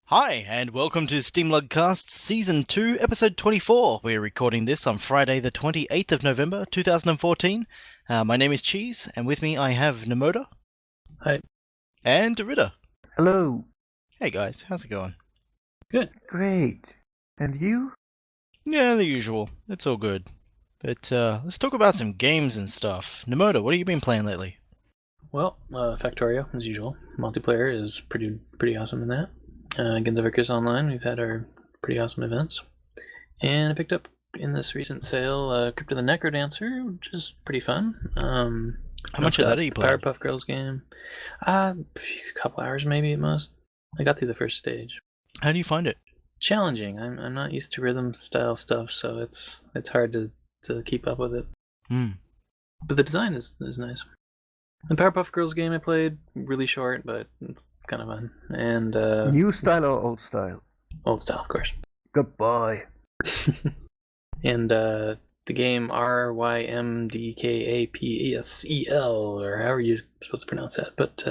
Hi, and welcome to SteamLUG Cast Season 2, Episode 24. We're recording this on Friday the 28th of November, 2014. My name is Cheese, and with me I have Nemoder. Hi. And DerRidda. Hello. Hey guys, how's it going? Good. Great. And you? Yeah, the usual. It's all good. But let's talk about some games and stuff. Nemoder, what have you been playing lately? Well, Factorio, as usual. Multiplayer is pretty awesome in that. Gensovicus Online, we've had our pretty awesome events. And I picked up in this recent sale Crypt of the Necrodancer, which is pretty fun. How much of that are you playing? Powerpuff Girls game. A couple hours maybe at most. I got through the first stage. How do you find it? Challenging. I'm not used to rhythm style stuff, so it's hard to keep up with it. But the design is nice. The Powerpuff Girls game I played, really short, but it's kind of fun. And New style or old style? old style, of course. Goodbye. And the game RYMDKAPSEL, or however you're supposed to pronounce that, but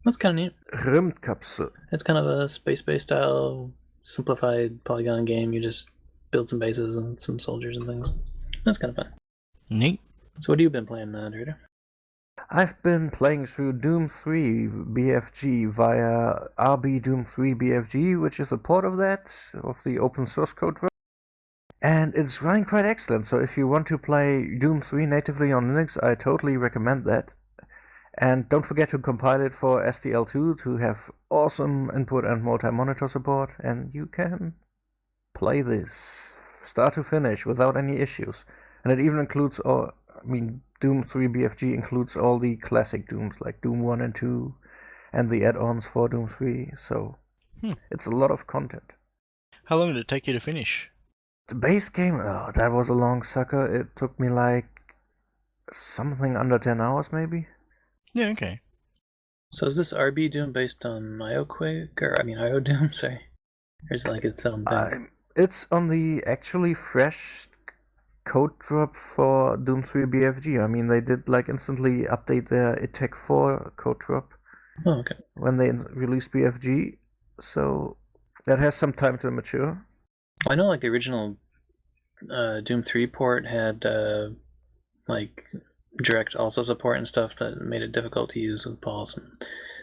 that's kind of neat. Rymdkapsel. It's kind of a space-based style, simplified polygon game. You just build some bases and some soldiers and things. That's kind of fun. Neat. So what have you been playing, DerRidda? I've been playing through Doom 3 BFG via RB Doom 3 BFG, which is a port of the open source code. And it's running quite excellent, so if you want to play Doom 3 natively on Linux, I totally recommend that. And don't forget to compile it for SDL2 to have awesome input and multi-monitor support, and you can play this start to finish without any issues. And it even includes Doom 3 BFG includes all the classic Dooms, like Doom 1 and 2, and the add-ons for Doom 3, so it's a lot of content. How long did it take you to finish? The base game, that was a long sucker. It took me like something under 10 hours, maybe. Yeah, okay. So is this RB Doom based on IO Doom, sorry? Or is it like its own thing? It's on the actually fresh code drop for Doom 3 BFG. I mean, they did like instantly update their ITEC 4 code drop when they released BFG, so that has some time to mature. I know like the original Doom 3 port had like direct also support and stuff that made it difficult to use with pulse and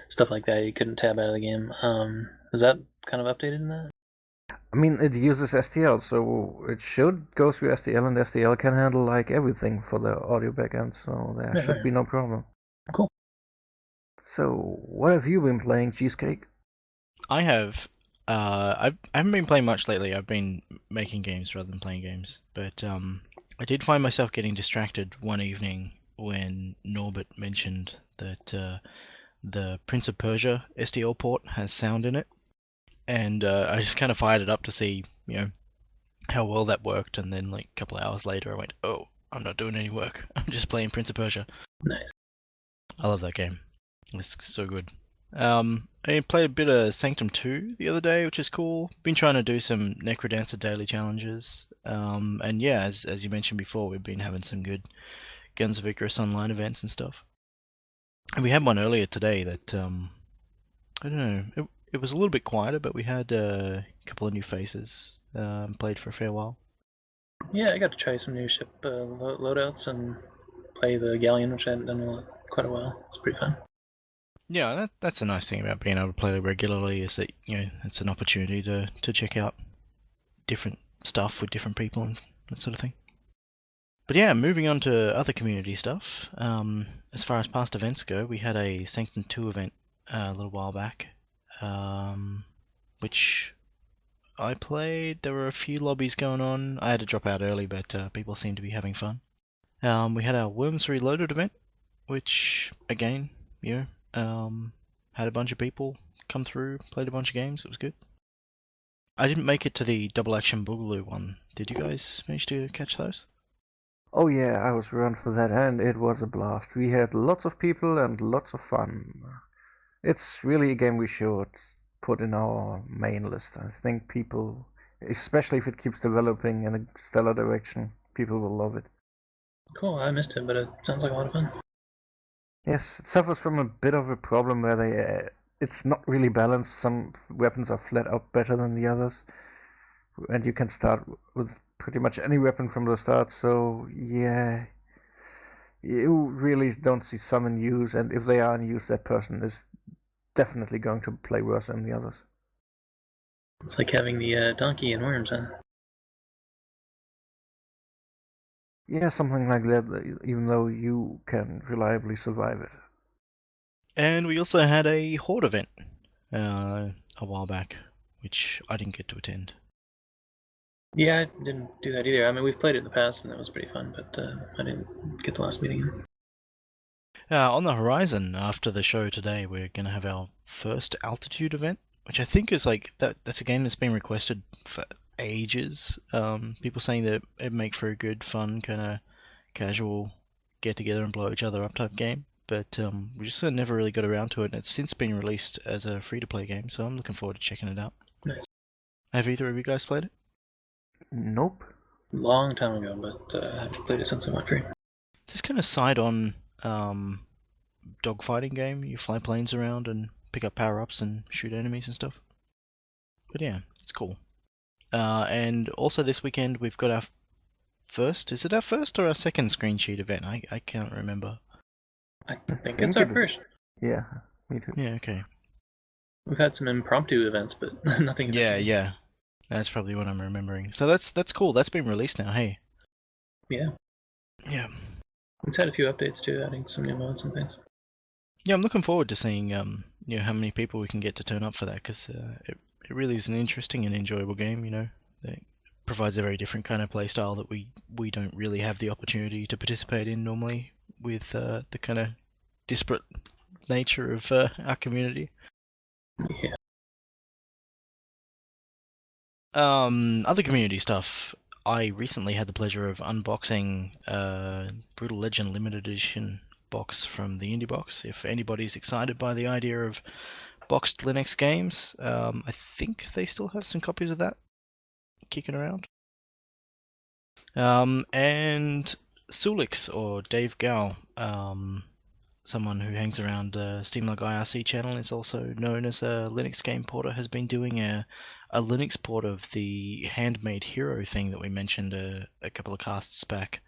stuff like that. You couldn't tab out of the game. Is that kind of updated in that? I mean, it uses STL, so it should go through STL, and STL can handle like everything for the audio backend, so there should be no problem. Cool. So, what have you been playing, Cheesecake? I have. I haven't been playing much lately. I've been making games rather than playing games. But I did find myself getting distracted one evening when Norbert mentioned that the Prince of Persia SDL port has sound in it. And I just kind of fired it up to see, how well that worked. And then like a couple of hours later I went, oh, I'm not doing any work. I'm just playing Prince of Persia. Nice. I love that game. It's so good. I played a bit of Sanctum 2 the other day, which is cool. Been trying to do some Necrodancer daily challenges. And yeah, as you mentioned before, we've been having some good Guns of Icarus online events and stuff. And we had one earlier today that, I don't know, it was a little bit quieter, but we had a couple of new faces, played for a fair while. Yeah, I got to try some new ship loadouts and play the Galleon, which I hadn't done in quite a while. It's pretty fun. Yeah, that's a nice thing about being able to play regularly, is that it's an opportunity to check out different stuff with different people and that sort of thing. But yeah, moving on to other community stuff. As far as past events go, we had a Sanctum 2 event a little while back, which I played. There were a few lobbies going on. I had to drop out early, but people seemed to be having fun. We had our Worms Reloaded event, which again, had a bunch of people come through, played a bunch of games. It was good. I didn't make it to the Double Action Boogaloo one. Did you guys manage to catch those? Oh yeah, I was around for that, and it was a blast. We had lots of people and lots of fun. It's really a game we should put in our main list. I think people, especially if it keeps developing in a stellar direction, people will love it. Cool, I missed it, but it sounds like a lot of fun. Yes, it suffers from a bit of a problem where they it's not really balanced. Some weapons are flat out better than the others, and you can start with pretty much any weapon from the start. So yeah, you really don't see some in use, and if they are in use, that person is definitely going to play worse than the others. It's like having the donkey in Worms, huh? Yeah, something like that, even though you can reliably survive it. And we also had a Horde event a while back, which I didn't get to attend. Yeah, I didn't do that either. I mean, we've played it in the past, and that was pretty fun, but I didn't get the last meeting in. On the horizon, after the show today, we're going to have our first altitude event, which I think is like that's a game that's been requested for ages. People saying that it'd make for a good, fun, kind of casual get together and blow each other up type game. But we just never really got around to it, and it's since been released as a free-to-play game, so I'm looking forward to checking it out. Nice. Have either of you guys played it? Nope. Long time ago, but I haven't played it since it went free. It's this kind of side-on dogfighting game. You fly planes around and pick up power-ups and shoot enemies and stuff. But yeah, it's cool. And also this weekend we've got our first, is it our first or our second screen sheet event? I can't remember. I think it's our first. Yeah, me too. Yeah, okay. We've had some impromptu events, but nothing. Yeah. That's probably what I'm remembering. So that's cool. That's been released now, hey. Yeah. Yeah. It's had a few updates too, adding some new mods and things. Yeah, I'm looking forward to seeing how many people we can get to turn up for that, because it really is an interesting and enjoyable game, It provides a very different kind of playstyle that we don't really have the opportunity to participate in normally with the kind of disparate nature of our community. Yeah. Other community stuff. I recently had the pleasure of unboxing Brutal Legend Limited Edition box from the Indie Box. If anybody's excited by the idea of boxed Linux games, I think they still have some copies of that kicking around. And Sulix, or Dave Gow, someone who hangs around the SteamLUG IRC channel, is also known as a Linux game porter, has been doing a Linux port of the Handmade Hero thing that we mentioned a couple of casts back,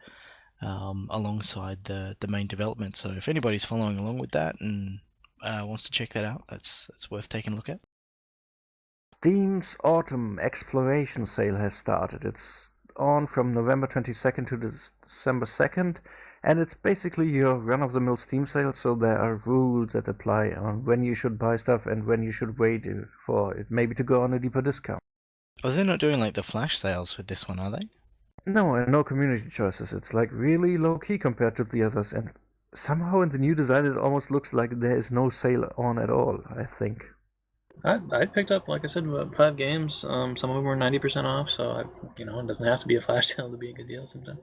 alongside the main development. So if anybody's following along with that and wants to check that out, that's worth taking a look at. Steam's Autumn Exploration Sale has started. It's on from November 22nd to December 2nd, and it's basically your run-of-the-mill Steam sale, so there are rules that apply on when you should buy stuff and when you should wait for it maybe to go on a deeper discount. Oh, they're not doing like the flash sales with this one, are they? No, and no community choices. It's like really low-key compared to the others, and somehow in the new design it almost looks like there is no sale on at all, I think. I picked up, like I said, about 5 games. Some of them were 90% off, so it doesn't have to be a flash sale to be a good deal sometimes.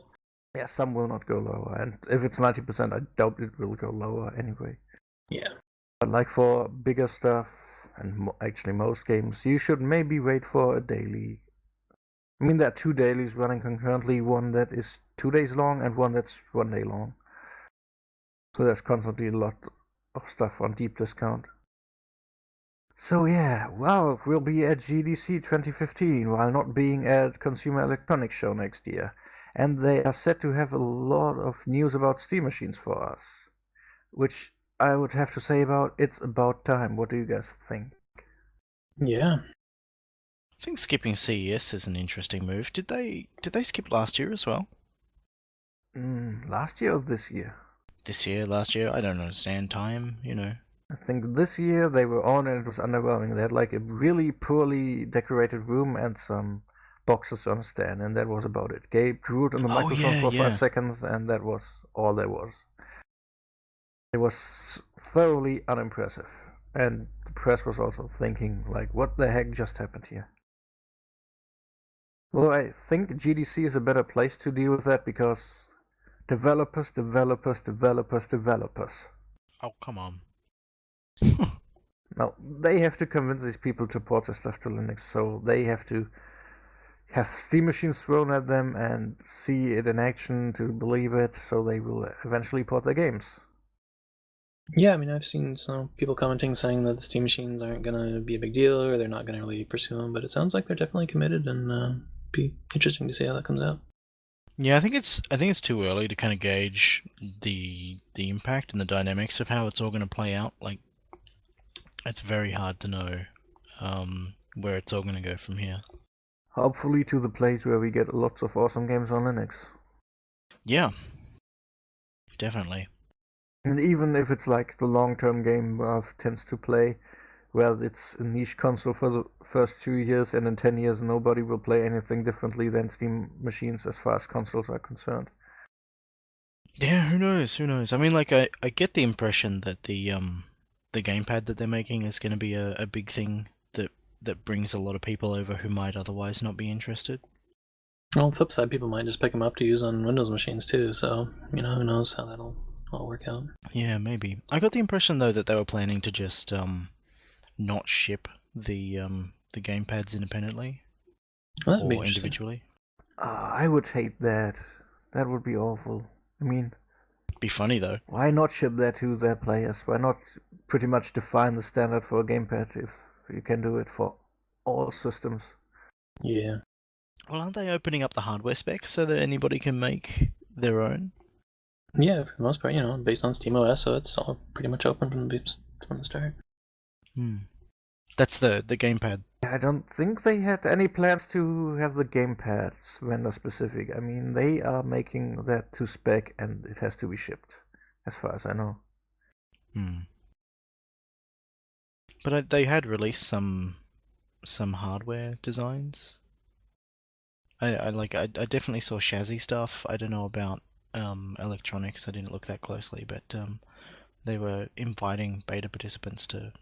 Yeah, some will not go lower, and if it's 90%, I doubt it will go lower anyway. Yeah. But like for bigger stuff, and actually most games, you should maybe wait for a daily. I mean, there are 2 dailies running concurrently, one that is 2 days long and one that's 1 day long. So there's constantly a lot of stuff on deep discount. So yeah, Valve will be at GDC 2015 while not being at Consumer Electronics Show next year. And they are set to have a lot of news about Steam machines for us. Which I would have to say it's about time. What do you guys think? Yeah. I think skipping CES is an interesting move. Did they skip last year as well? Last year or this year? This year, last year? I don't understand time, I think this year they were on and it was underwhelming. They had like a really poorly decorated room and some boxes on a stand, and that was about it. Gabe drooled on the microphone for 5 seconds, and that was all there was. It was thoroughly unimpressive, and the press was also thinking, like, what the heck just happened here? Well, I think GDC is a better place to deal with that because developers. Oh, come on. Now, they have to convince these people to port their stuff to Linux, so they have to have Steam machines thrown at them and see it in action to believe it, so they will eventually port their games. Yeah, I mean, I've seen some people commenting saying that the Steam machines aren't going to be a big deal or they're not going to really pursue them, but it sounds like they're definitely committed and be interesting to see how that comes out. Yeah, I think it's too early to kind of gauge the impact and the dynamics of how it's all going to play out. Like, it's very hard to know where it's all going to go from here. Hopefully to the place where we get lots of awesome games on Linux. Yeah, definitely. And even if it's like the long-term game Valve tends to play, well, it's a niche console for the first 2 years, and in 10 years nobody will play anything differently than Steam machines as far as consoles are concerned. Yeah, who knows? Who knows? I mean, like, I get the impression that the gamepad that they're making is going to be a big thing that brings a lot of people over who might otherwise not be interested. Well, on the flip side, people might just pick them up to use on Windows machines too, so, who knows how that'll all work out. Yeah, maybe. I got the impression though that they were planning to just not ship the gamepads independently Well, that'd be or interesting. individually. I would hate that. That would be awful. I mean, Be funny though. why not ship that to their players? Why not pretty much define the standard for a gamepad if you can do it for all systems? Yeah. Well, aren't they opening up the hardware specs so that anybody can make their own? Yeah, for the most part, based on SteamOS, so it's all pretty much open from the start. That's the gamepad. I don't think they had any plans to have the gamepads vendor specific. I mean, they are making that to spec and it has to be shipped, as far as I know. But they had released some hardware designs. I definitely saw chassis stuff. I don't know about electronics. I didn't look that closely, but they were inviting beta participants to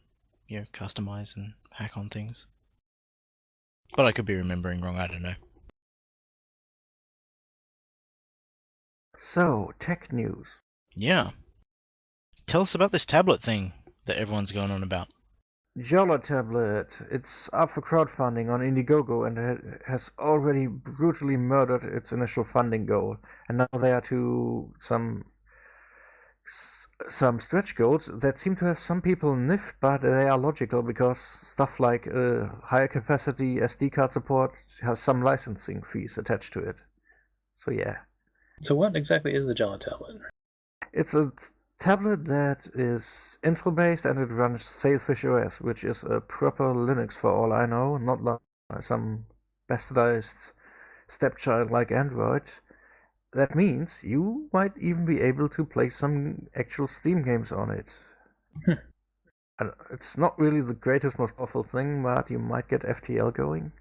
customize and hack on things. But I could be remembering wrong. I don't know. So, tech news. Yeah. Tell us about this tablet thing that everyone's going on about. Jolla Tablet. It's up for crowdfunding on Indiegogo and it has already brutally murdered its initial funding goal. And now they are to some stretch goals that seem to have some people niffed, but they are logical because stuff like higher capacity SD card support has some licensing fees attached to it. So yeah. So what exactly is the Jolla Tablet? It's a tablet that is Intel based and it runs Sailfish OS, which is a proper Linux for all I know, not like some bastardized stepchild like Android. That means you might even be able to play some actual Steam games on it. And it's not really the greatest, most powerful thing, but you might get FTL going.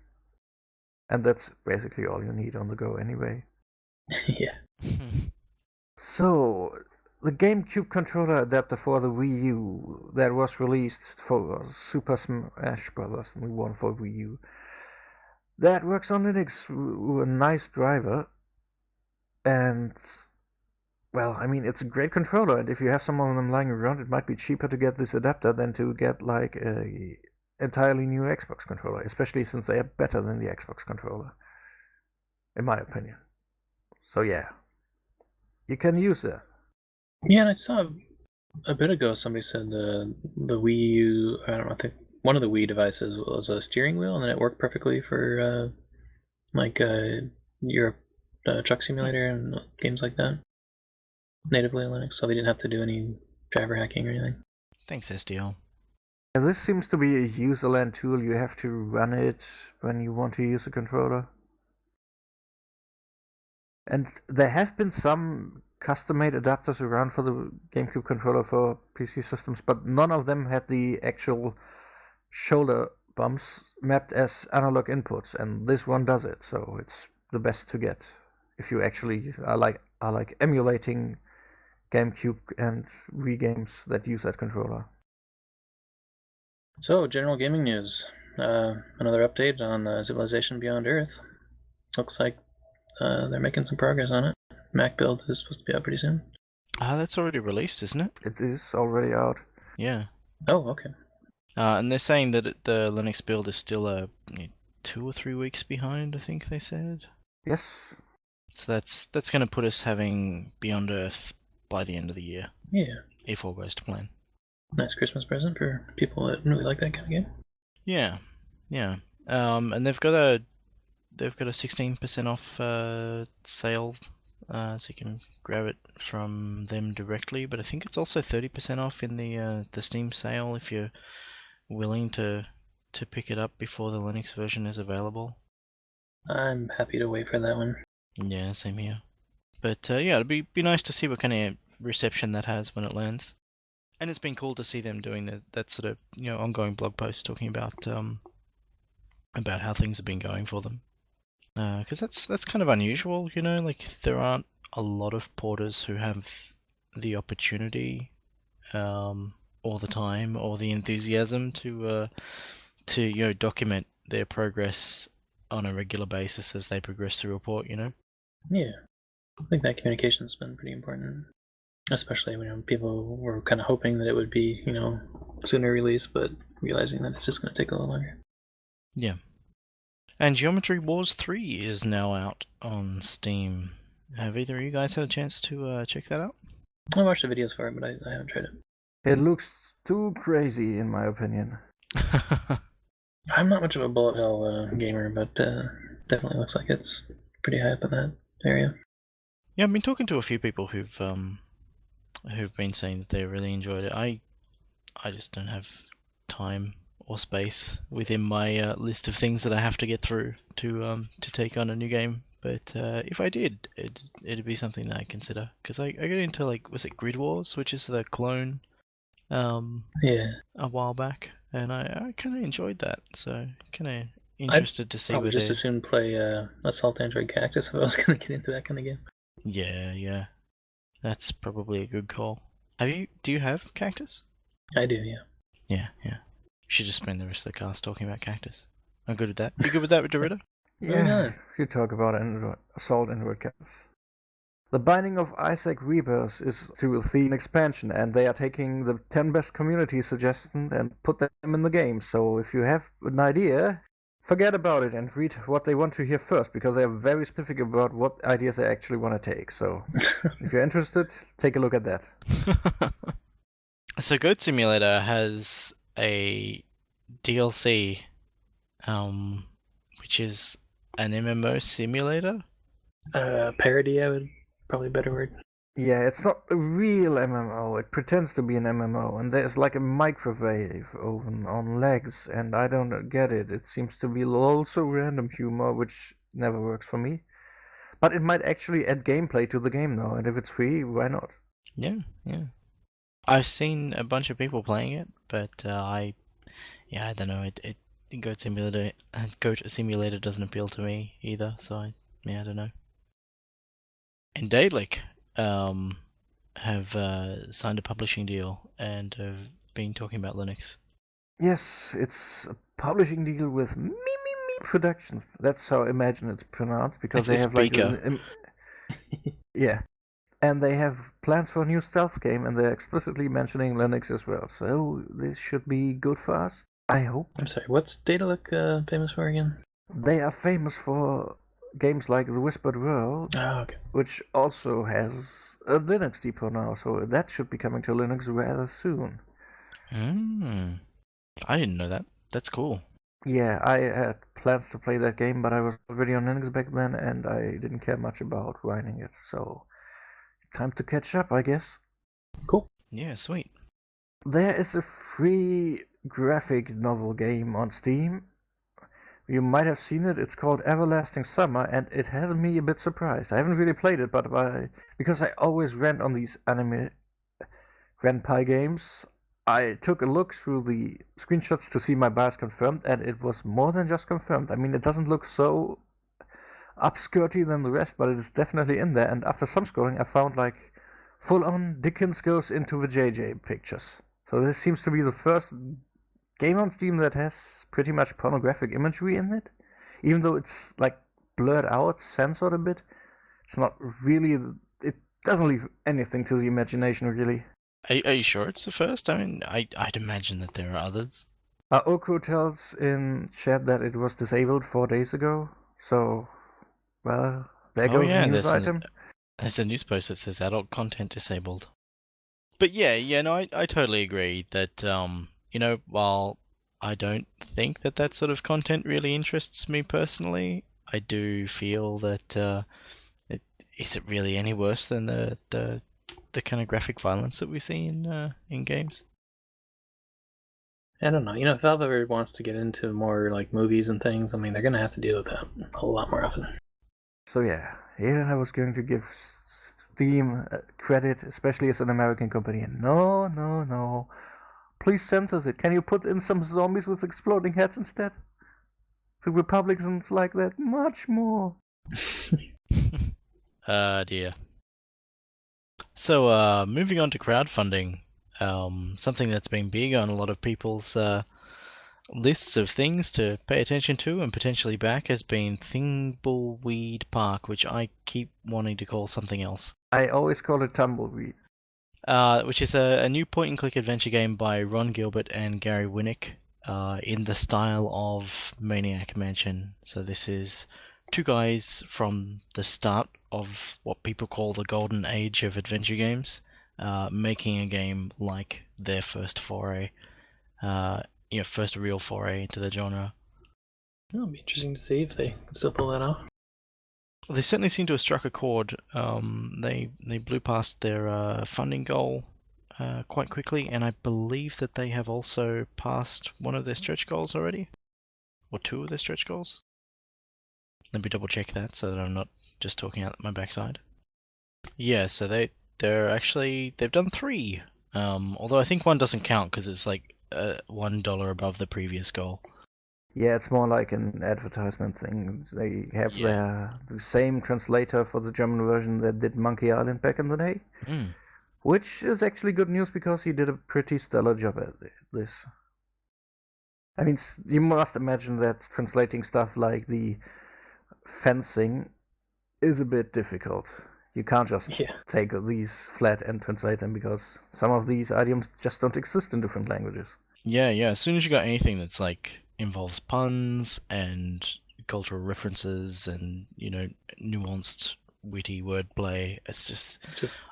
And that's basically all you need on the go anyway. Yeah. So, the GameCube controller adapter for the Wii U that was released for Super Smash Bros., the one for Wii U, that works on Linux with a nice driver. And, well, I mean, it's a great controller, and if you have some of them lying around, it might be cheaper to get this adapter than to get, like, a entirely new Xbox controller, especially since they are better than the Xbox controller, in my opinion. So, yeah. You can use it. Yeah, and I saw a bit ago somebody said the Wii U, I don't know, I think one of the Wii devices was a steering wheel, and then it worked perfectly for your truck simulator and games like that, natively in Linux, so they didn't have to do any driver hacking or anything. Thanks, SDL. Yeah, this seems to be a userland tool. You have to run it when you want to use the controller. And there have been some custom-made adapters around for the GameCube controller for PC systems, but none of them had the actual shoulder bumps mapped as analog inputs, and this one does it, so it's the best to get if you actually are like emulating GameCube and Wii games that use that controller. So, general gaming news. Another update on Civilization Beyond Earth. Looks like they're making some progress on it. Mac build is supposed to be out pretty soon. That's already released, isn't it? It is already out. Yeah. Oh, okay. And they're saying that the Linux build is still 2 or 3 weeks behind, I think they said. Yes. So that's going to put us having Beyond Earth by the end of the year. Yeah. if all goes to plan. Nice Christmas present for people that really like that kind of game. Yeah. And they've got a 16% off sale, so you can grab it from them directly. But I think it's also 30% off in the Steam sale if you're willing to pick it up before the Linux version is available. I'm happy to wait for that one. Yeah, same here. But yeah, it'd be nice to see what kind of reception that has when it lands. And it's been cool to see them doing that sort of ongoing blog post talking about how things have been going for them. Because that's kind of unusual, like there aren't a lot of porters who have the opportunity, all the time, or the enthusiasm to document their progress on a regular basis as they progress through a port. Yeah, I think that communication's been pretty important, especially when people were kind of hoping that it would be sooner released, but realizing that it's just going to take a little longer. Yeah. And Geometry Wars 3 is now out on Steam. Have either of you guys had a chance to check that out? I watched the videos for it, but I haven't tried it. It looks too crazy, in my opinion. I'm not much of a bullet hell gamer, but definitely looks like it's pretty high up in that area. Yeah, I've been talking to a few people who've been saying that they really enjoyed it. I just don't have time or space within my list of things that I have to get through to take on a new game. But if I did, it'd be something that I consider, because I got into, like, was it Grid Wars, which is the clone, Yeah, a while back, and I kind of enjoyed that. So kind of interested to see I would what just as soon play Assault Android Cactus if I was going to get into that kind of game. Yeah, that's probably a good call. Do you have Cactus? I do, yeah. Yeah. You should just spend the rest of the cast talking about Cactus. I'm good with that. You good with that, DerRidda? Yeah, you talk about Assault Android Cactus. The Binding of Isaac Rebirth is to a theme expansion, and they are taking the 10 best community suggestions and put them in the game. So if you have an idea, forget about it and read what they want to hear first, because they are very specific about what ideas they actually want to take. So if you're interested, take a look at that. So Goat Simulator has a DLC, which is an MMO simulator. Parody, I would probably a better word. Yeah, it's not a real MMO. It pretends to be an MMO, and there's like a microwave oven on legs, and I don't get it. It seems to be also random humor, which never works for me. But it might actually add gameplay to the game, though, and if it's free, why not? Yeah. I've seen a bunch of people playing it, but I don't know. Goat Simulator doesn't appeal to me either. So I don't know. And Daedalic have signed a publishing deal and have been talking about Linux. Yes, it's a publishing deal with Me Productions. That's how I imagine it's pronounced, because they have yeah. And they have plans for a new stealth game, and they're explicitly mentioning Linux as well. So this should be good for us, I hope. I'm sorry, what's Daedalic famous for again? They are famous for games like The Whispered World, which also has a Linux depot now, so that should be coming to Linux rather soon. I didn't know that. That's cool. Yeah, I had plans to play that game, but I was already on Linux back then, and I didn't care much about running it, so time to catch up, I guess. Cool. Yeah, sweet. There is a free graphic novel game on Steam. You might have seen it. It's called Everlasting Summer, and it has me a bit surprised. I haven't really played it, but because I always rant on these anime Renpai games, I took a look through the screenshots to see my bias confirmed, and it was more than just confirmed. I mean, it doesn't look so obscurity than the rest, but it is definitely in there. And after some scrolling, I found like full-on Dickens goes into the JJ pictures. So this seems to be the first game on Steam that has pretty much pornographic imagery in it, even though it's like blurred out, censored a bit. It's not really. It doesn't leave anything to the imagination, really. Are you sure it's the first? I mean, I'd imagine that there are others. Oko tells in chat that it was disabled 4 days ago. So, well, there goes the news item. There's a news post that says adult content disabled. But yeah, no, I totally agree that while I don't think that sort of content really interests me personally, I do feel that is it really any worse than the kind of graphic violence that we see in games? I don't know. If Valve ever wants to get into more like movies and things, I mean, they're gonna have to deal with that a whole lot more often. So yeah, here I was going to give Steam credit, especially as an American company. And no. Please censor it. Can you put in some zombies with exploding heads instead? The Republicans like that much more. Dear. So, moving on to crowdfunding, something that's been big on a lot of people's lists of things to pay attention to and potentially back has been Thimbleweed Park, which I keep wanting to call something else. I always call it Tumbleweed. Which is a new point-and-click adventure game by Ron Gilbert and Gary Winnick, in the style of Maniac Mansion. So this is two guys from the start of what people call the golden age of adventure games, making a game like their first foray, first real foray into the genre. It'll be interesting to see if they can still pull that off. They certainly seem to have struck a chord. They blew past their funding goal quite quickly, and I believe that they have also passed one of their stretch goals already, or two of their stretch goals. Let me double check that so that I'm not just talking out my backside. Yeah, so they've done three. Although I think one doesn't count because it's like $1 above the previous goal. Yeah, it's more like an advertisement thing. They have the same translator for the German version that did Monkey Island back in the day. Which is actually good news because he did a pretty stellar job at this. I mean, you must imagine that translating stuff like the fencing is a bit difficult. You can't just take these flat and translate them because some of these idioms just don't exist in different languages. Yeah. As soon as you got anything that's like involves puns and cultural references and nuanced, witty wordplay, it's just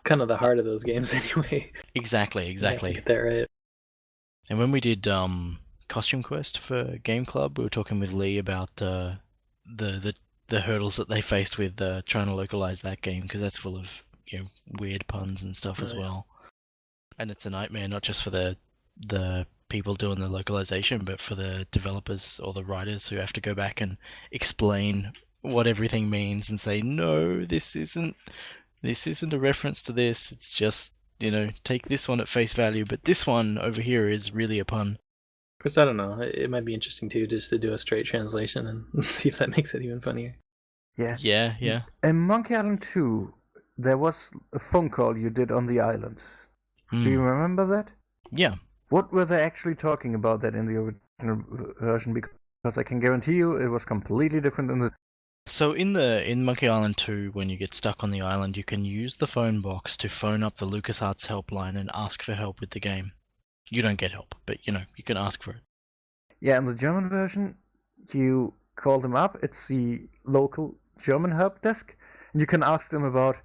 kind of the heart of those games anyway. Exactly. You have to get that right. And when we did Costume Quest for Game Club, we were talking with Lee about the hurdles that they faced with trying to localize that game because that's full of weird puns and stuff as well. And it's a nightmare not just for the people doing the localization, but for the developers or the writers who have to go back and explain what everything means and say, no, this isn't a reference to this. It's just take this one at face value, but this one over here is really a pun. Of course, I don't know. It might be interesting too, just to do a straight translation and see if that makes it even funnier. Yeah. In Monkey Island 2, there was a phone call you did on the island. Do you remember that? Yeah. What were they actually talking about that in the original version? Because I can guarantee you it was completely different in the... So in Monkey Island 2, when you get stuck on the island, you can use the phone box to phone up the LucasArts helpline and ask for help with the game. You don't get help, but you can ask for it. Yeah, in the German version, you call them up. It's the local German help desk, and you can ask them about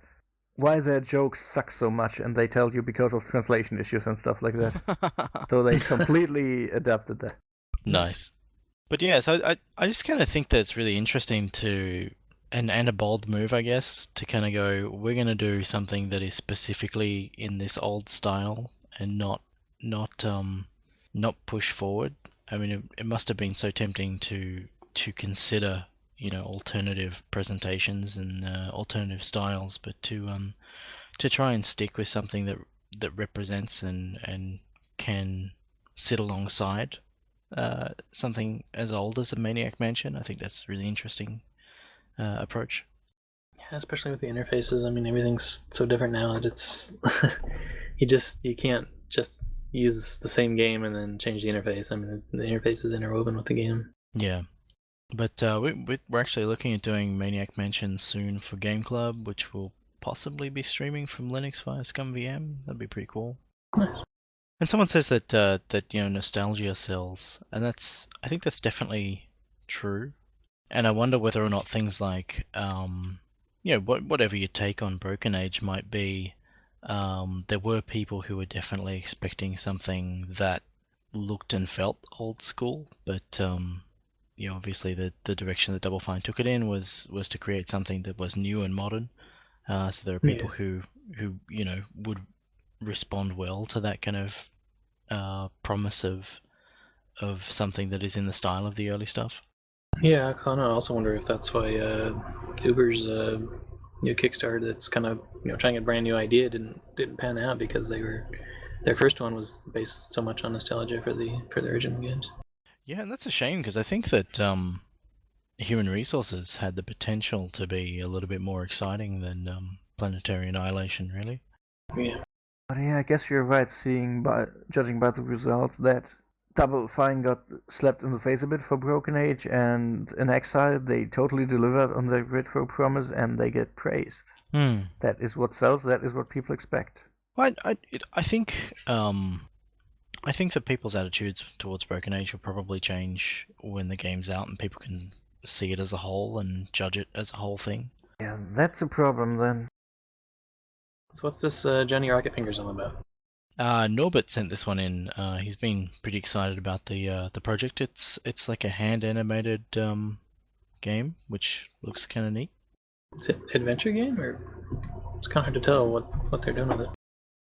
why their jokes suck so much, and they tell you because of translation issues and stuff like that. So they completely adapted that. Nice. But yeah, so I just kind of think that it's really interesting and a bold move, I guess, to kind of go, we're going to do something that is specifically in this old style and not push forward. I mean, it must have been so tempting to consider alternative presentations and alternative styles, but to try and stick with something that represents and can sit alongside something as old as a Maniac Mansion, I think that's a really interesting approach. Yeah, especially with the interfaces. I mean, everything's so different now that it's you can't just use the same game and then change the interface. I mean, the interface is interwoven with the game. Yeah. But we're actually looking at doing Maniac Mansion soon for Game Club, which will possibly be streaming from Linux via ScumVM. That'd be pretty cool. Nice. And someone says that nostalgia sells, and I think that's definitely true. And I wonder whether or not things like whatever your take on Broken Age might be, there were people who were definitely expecting something that looked and felt old school, but obviously the direction that Double Fine took it in was to create something that was new and modern. So there are people who would respond well to that kind of promise of something that is in the style of the early stuff. Yeah, I kind of also wonder if that's why Uber's new Kickstarter that's kind of trying a brand new idea didn't pan out, because their first one was based so much on nostalgia for the original games. Yeah, and that's a shame, because I think that Human Resources had the potential to be a little bit more exciting than Planetary Annihilation, really. Yeah. But yeah, I guess you're right, judging by the results, that Double Fine got slapped in the face a bit for Broken Age, and in Exile they totally delivered on their retro promise and they get praised. That is what sells, that is what people expect. Well, I think that people's attitudes towards Broken Age will probably change when the game's out and people can see it as a whole and judge it as a whole thing. Yeah, that's a problem then. So what's this Johnny Rocket Fingers all about? Norbert sent this one in. He's been pretty excited about the project. It's like a hand animated game, which looks kind of neat. Is it an adventure game, or it's kind of hard to tell what they're doing with it?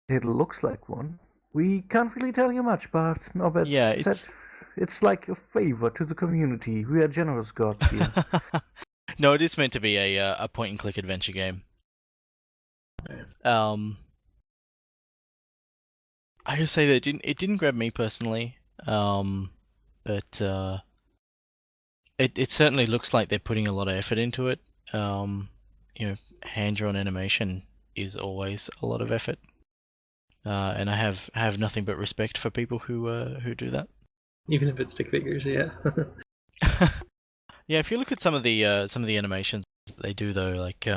It looks like one. We can't really tell you much, but Norbert said it's like a favor to the community. We are generous gods here. No, it is meant to be a point and click adventure game. I just say that it didn't grab me personally, but it certainly looks like they're putting a lot of effort into it. Hand drawn animation is always a lot of effort, and I have nothing but respect for people who do that. Even if it's stick figures, yeah. Yeah, if you look at some of the animations they do, though, like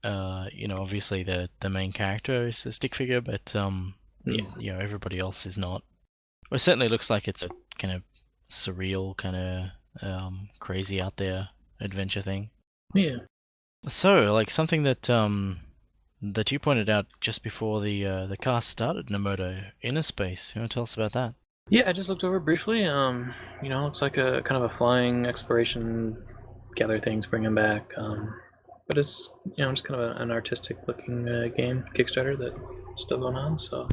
obviously the main character is a stick figure, but everybody else is not. Well, it certainly looks like it's a kind of surreal, kind of crazy out there adventure thing. Yeah. So, like something that that you pointed out just before the cast started, Nemoder, Inner Space. You want to tell us about that? Yeah, I just looked over briefly. Looks like a kind of a flying exploration, gather things, bring them back. But it's just kind of an artistic looking game Kickstarter that's still going on. So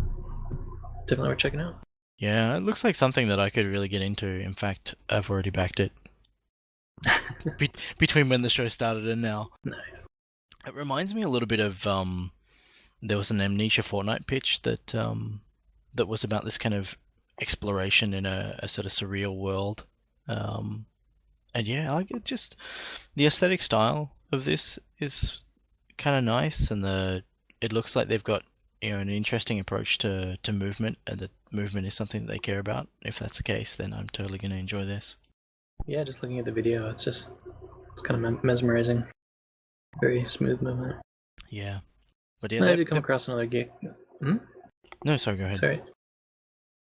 definitely worth checking out. Yeah, it looks like something that I could really get into. In fact, I've already backed it. Between when the show started and now. Nice. It reminds me a little bit of there was an Amnesia Fortnite pitch that was about this kind of exploration in a sort of surreal world. And yeah, I get just the aesthetic style of this is kind of nice, and it looks like they've got an interesting approach to movement, and that movement is something that they care about. If that's the case, then I'm totally going to enjoy this. Yeah, just looking at the video, it's kind of mesmerizing. Very smooth movement. Yeah, but yeah, I did come across another game. No, sorry, go ahead. Sorry.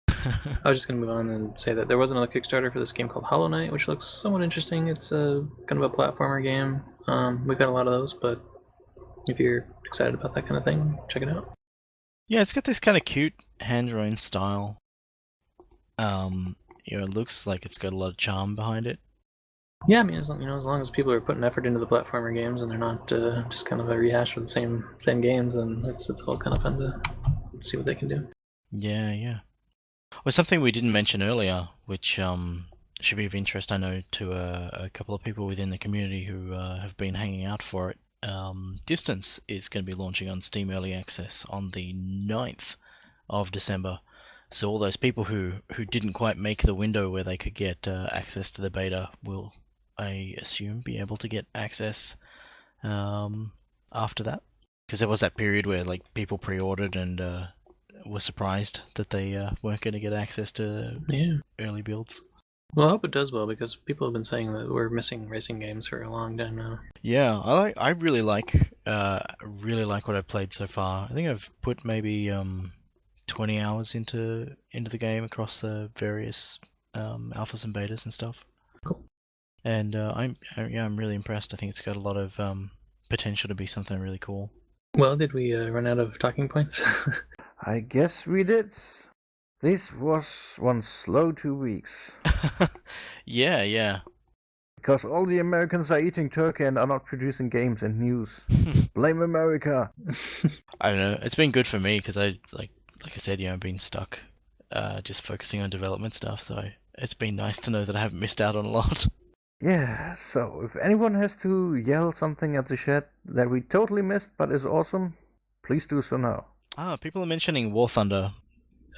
I was just going to move on and say that there was another Kickstarter for this game called Hollow Knight, which looks somewhat interesting. It's a kind of a platformer game. We've got a lot of those, but if you're excited about that kind of thing, check it out. Yeah, it's got this kind of cute hand-drawn style. It looks like it's got a lot of charm behind it. Yeah, I mean, as long as people are putting effort into the platformer games and they're not just kind of a rehash of the same games, then it's all kind of fun to see what they can do. Yeah. Well, something we didn't mention earlier, which should be of interest, I know, to a couple of people within the community who have been hanging out for it. Distance is going to be launching on Steam Early Access on the 9th of December. So all those people who didn't quite make the window where they could get access to the beta will, I assume, be able to get access after that. Because there was that period where like people pre-ordered and were surprised that they weren't going to get access to early builds. Well, I hope it does well, because people have been saying that we're missing racing games for a long time now. Yeah, I really like what I've played so far. I think I've put maybe 20 hours into the game across the various alphas and betas and stuff. Cool. And I'm really impressed. I think it's got a lot of potential to be something really cool. Well, did we run out of talking points? I guess we did. This was one slow 2 weeks. Yeah. Because all the Americans are eating turkey and are not producing games and news. Blame America! I don't know. It's been good for me because I like I said, I've been stuck, just focusing on development stuff. So it's been nice to know that I haven't missed out on a lot. Yeah, so if anyone has to yell something at the chat that we totally missed but is awesome, please do so now. People are mentioning War Thunder.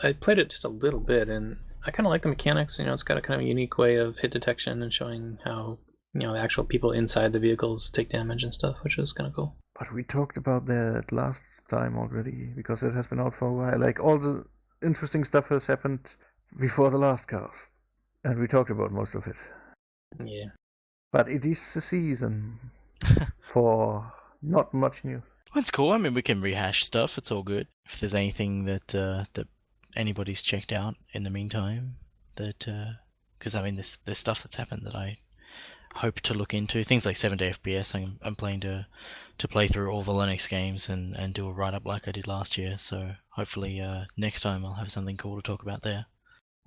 I played it just a little bit, and I kind of like the mechanics. It's got a kind of a unique way of hit detection and showing how the actual people inside the vehicles take damage and stuff, which is kind of cool. But we talked about that last time already, because it has been out for a while. Like, all the interesting stuff has happened before the last cast, and we talked about most of it. Yeah. But it is the season for not much news. That's cool. I mean, we can rehash stuff. It's all good. If there's anything that anybody's checked out in the meantime, because I mean, there's stuff that's happened that I hope to look into. Things like 7-day FPS. I'm planning to play through all the Linux games and do a write up like I did last year. So hopefully next time I'll have something cool to talk about there.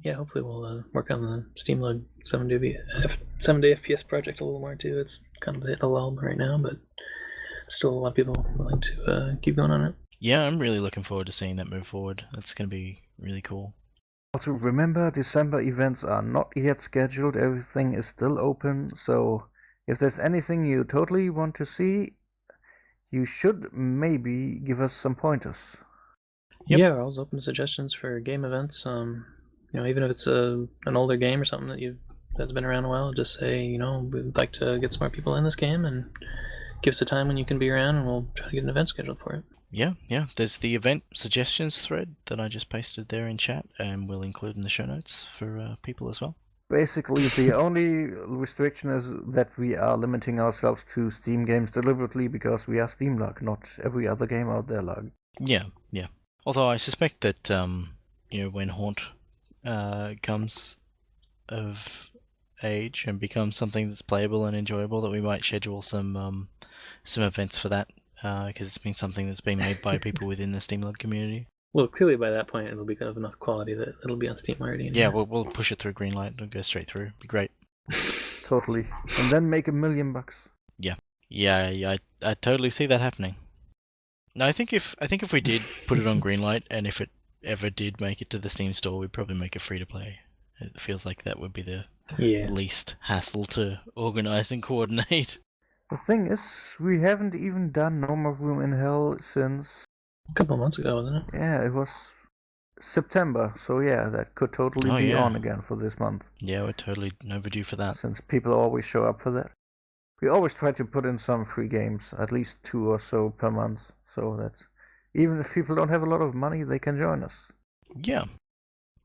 Yeah, hopefully we'll work on the SteamLUG 7-day FPS project a little more too. It's kind of hit a lull right now, but still a lot of people willing to keep going on it. Yeah, I'm really looking forward to seeing that move forward. That's going to be really cool. Also, remember, December events are not yet scheduled. Everything is still open. So if there's anything you totally want to see, you should maybe give us some pointers. Yep. Yeah, we're always open to suggestions for game events. Even if it's an older game or something that's been around a while, just say, we'd like to get some more people in this game, and give us a time when you can be around, and we'll try to get an event scheduled for it. Yeah. There's the event suggestions thread that I just pasted there in chat, and we'll include in the show notes for people as well. Basically, the only restriction is that we are limiting ourselves to Steam games deliberately because we are SteamLUG, not every other game out there, Lug. Yeah. Although I suspect that when Haunt comes of age and becomes something that's playable and enjoyable, that we might schedule some events for that, because it's been something that's been made by people within the SteamLUG community. Well, clearly by that point it'll be of enough quality that it'll be on Steam already. Yeah, we'll push it through Greenlight. It'll go straight through. Be great. Totally. And then make $1 million. Yeah, I totally see that happening. No, I think if we did put it on Greenlight, and if it ever did make it to the Steam store, we'd probably make it free to play. It feels like that would be the least hassle to organize and coordinate. The thing is, we haven't even done No More Room in Hell since... a couple of months ago, wasn't it? Yeah, it was September, so yeah, that could totally be on again for this month. Yeah, we're totally overdue for that. Since people always show up for that. We always try to put in some free games, at least 2 or so per month, so that's... Even if people don't have a lot of money, they can join us. Yeah.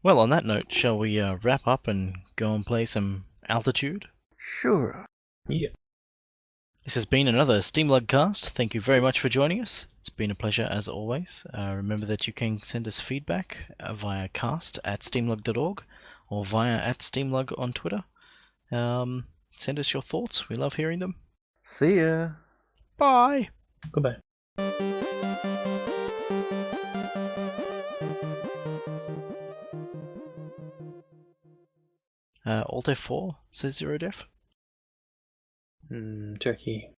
Well, on that note, shall we wrap up and go and play some Altitude? Sure. Yeah. This has been another SteamLUG Cast. Thank you very much for joining us. It's been a pleasure as always. Remember that you can send us feedback via cast@steamlug.org or via @steamlug on Twitter. Send us your thoughts. We love hearing them. See ya. Bye. Goodbye. Alt F4 says 0def. Turkey.